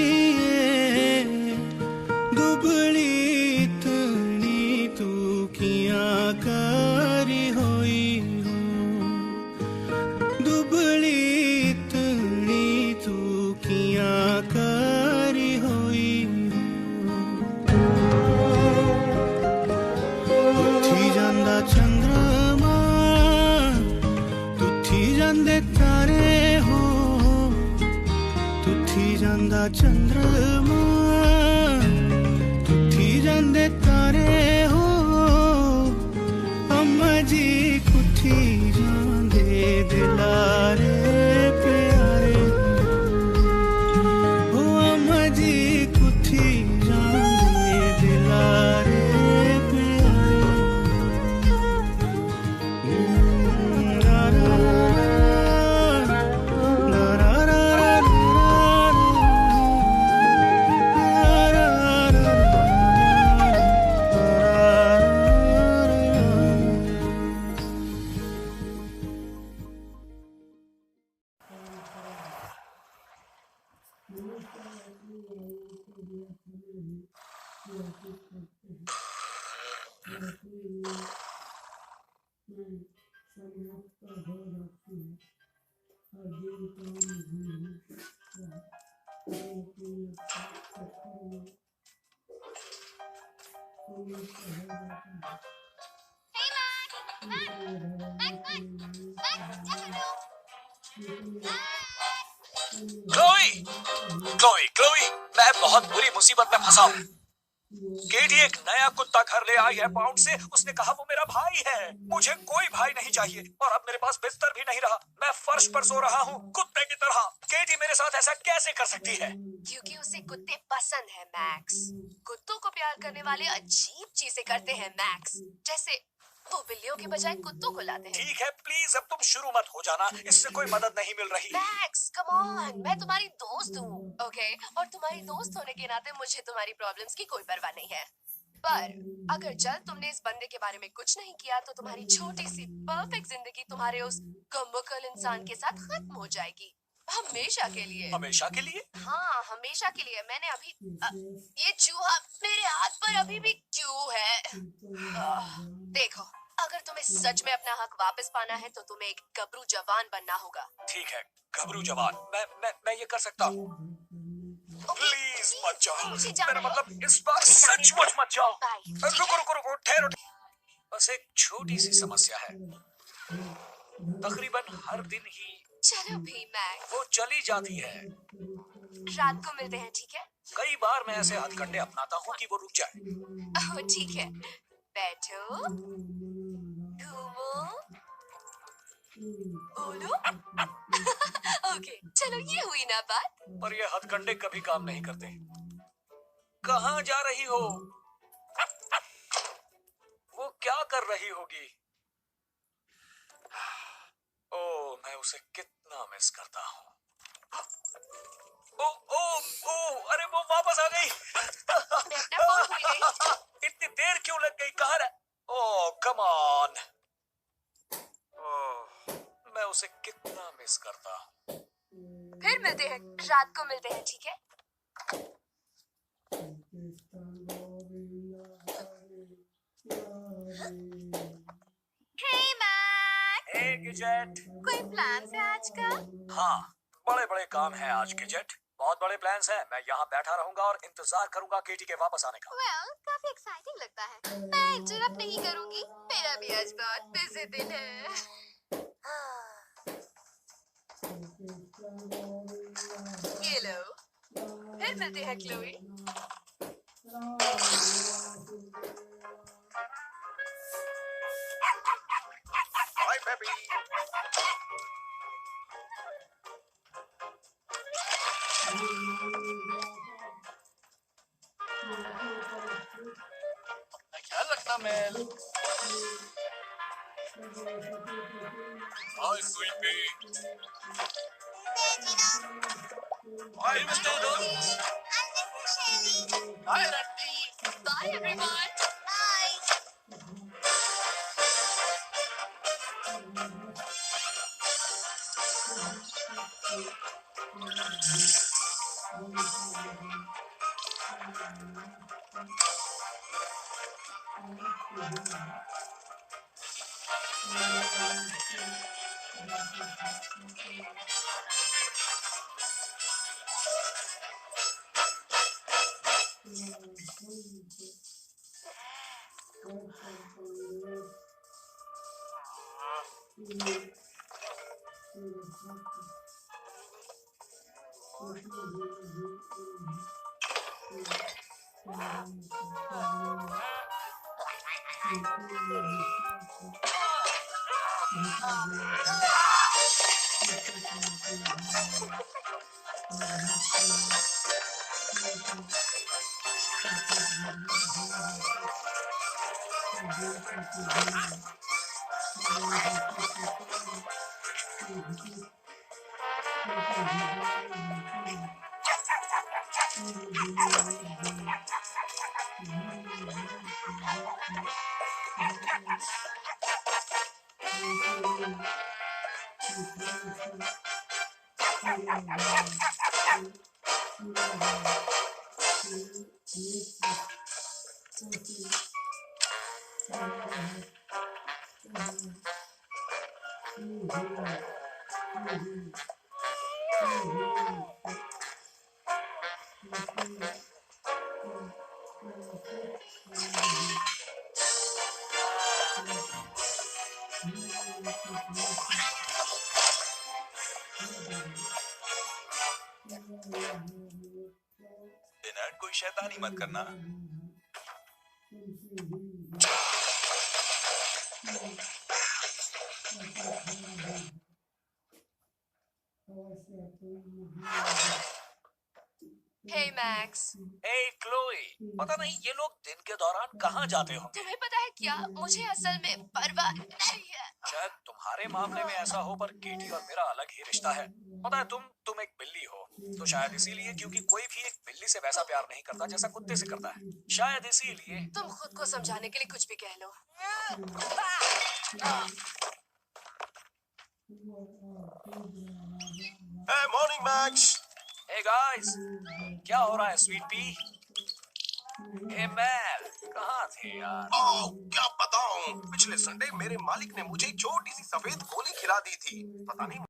दुबली तनी तू किया करी होई हो, दुबली तनी तू किया करी होई हो। उठी जांदा चंद्रमा ਜਾਂਦੇ ਤਾਰੇ ਹੋ, ਤੁੱਥੀ ਜਾਂਦਾ ਚੰਦਰਮਾ, ਤੁੱਥੀ ਜਾਂਦੇ ਤਾਰੇ ਹੋ। ਅੰਮਾ ਜੀ ਕੁੱਥੀ ਜਾਂਦੇ ਦਿਲਾਰੇ ਪਿਆਰੇ ਹੋ, ਅੰਮਾ ਜੀ ਕੁੱਥੀ ਜਾਂਦੇ ਦਿਲਾਰੇ क्लोई, मैं बहुत बुरी मुसीबत में फंसा हूँ। केटी एक नया कुत्ता घर ले आई है पाउंड से। उसने कहा वो मेरा भाई है। मुझे कोई भाई नहीं चाहिए और अब मेरे पास बिस्तर भी नहीं रहा। मैं फर्श पर सो रहा हूँ कुत्ते की तरह। केटी मेरे साथ ऐसा कैसे कर सकती है? क्योंकि उसे कुत्ते पसंद है मैक्स। कुत्तों को प्यार करने वाले अजीब चीजें करते हैं मैक्स, जैसे वो बिल्लियों के बजाय कुत्तों को लाते हैं। ठीक है, प्लीज अब तुम शुरू मत हो जाना, इससे कोई मदद नहीं मिल रही। मैक्स कम ऑन, मैं तुम्हारी दोस्त हूँ, ओके? और तुम्हारी दोस्त होने के नाते मुझे तुम्हारी प्रॉब्लम्स की कोई परवाह नहीं है। पर अगर जल्द तुमने इस बंदे के बारे में कुछ नहीं किया तो तुम्हारी छोटी सी परफेक्ट जिंदगी तुम्हारे उस कमबख्त इंसान के साथ खत्म हो जाएगी, हमेशा के लिए। हमेशा के लिए? हाँ, हमेशा के लिए। मैंने अभी ये चूहा मेरे हाथ पर अभी भी क्यों है? देखो, अगर तुम्हें सच में अपना हक वापस पाना है तो तुम्हें एक गबरू जवान बनना होगा। ठीक है, गबरू जवान, मैं ये कर सकता हूँ। प्लीज मत जाओ, मेरा मतलब इस बार सचमुच मत जाओ। रुको, ठहरो। बस एक छोटी सी समस्या है, तकरीबन हर दिन ही चलो भी मैक्स, वो चली जाती है। रात को मिलते हैं, ठीक है? कई बार मैं ऐसे हथकंडे अपनाता हूँ कि वो रुक जाए। ओह, ठीक है, बैठो, घूमो, बोलो। ओके, चलो ये हुई ना बात। पर ये हथकंडे कभी काम नहीं करते। कहाँ जा रही हो? वो क्या कर रही होगी? ओह, मैं उसे कितना मिस करता हूँ। ओ ओ ओ, अरे वो वापस आ गई। इतनी देर क्यों लग गई? कहाँ रह? ओह, कम ऑन। ओह, मैं उसे कितना मिस करता हूँ। फिर मिलते हैं, रात को मिलते हैं, ठीक है? हे मैक्स, हे गिजेट। कोई प्लान है आज का? हाँ, बड़े बड़े काम हैं आज गिजेट। बहुत बड़े प्लान्स हैं। मैं यहाँ बैठा रहूंगा और इंतजार करूंगा केटी के वापस आने का। वेल, काफी एक्साइटिंग लगता है। मैं इंटरप्ट नहीं करूंगी, मेरा भी आज बहुत बिजी दिन है। ये लो, फिर मिलते हैं क्लोई। हाय बेबी। ख्याल रखना Mel. Hi sweetie. Hi mister dog. Hi रट्टी। Bye everyone. डिनर कोई शैतानी मत करना। हे मैक्स। हे क्लोई, पता नहीं ये लोग दिन के दौरान कहाँ जाते होंगे। तुम्हें पता है क्या, मुझे असल में परवाह नहीं है। शायद तुम्हारे मामले में ऐसा हो, पर केटी और मेरा अलग ही रिश्ता है। पता है, तुम एक बिल्ली हो, तो शायद इसीलिए, क्योंकि कोई भी एक बिल्ली से वैसा प्यार नहीं करता जैसा कुत्ते से करता है। शायद इसीलिए। तुम खुद को समझाने के लिए कुछ भी कह लो। Hey, morning, Max. Hey guys, क्या हो रहा है स्वीट पी? हे मैल, कहाँ थे यार? ओह, क्या बताऊं? पिछले संडे मेरे मालिक ने मुझे एक छोटी सी सफेद गोली खिला दी थी। पता नहीं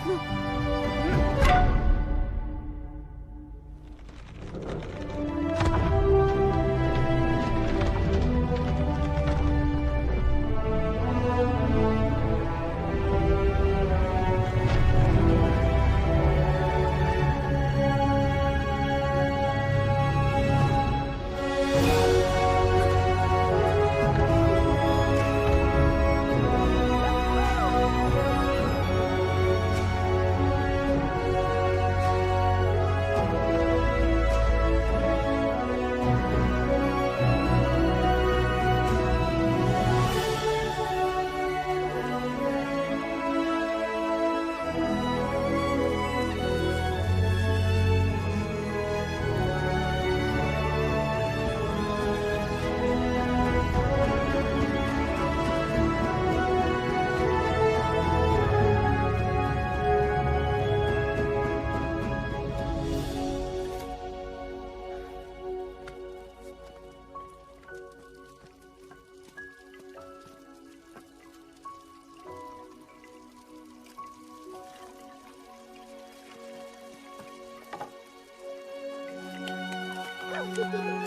Thank you.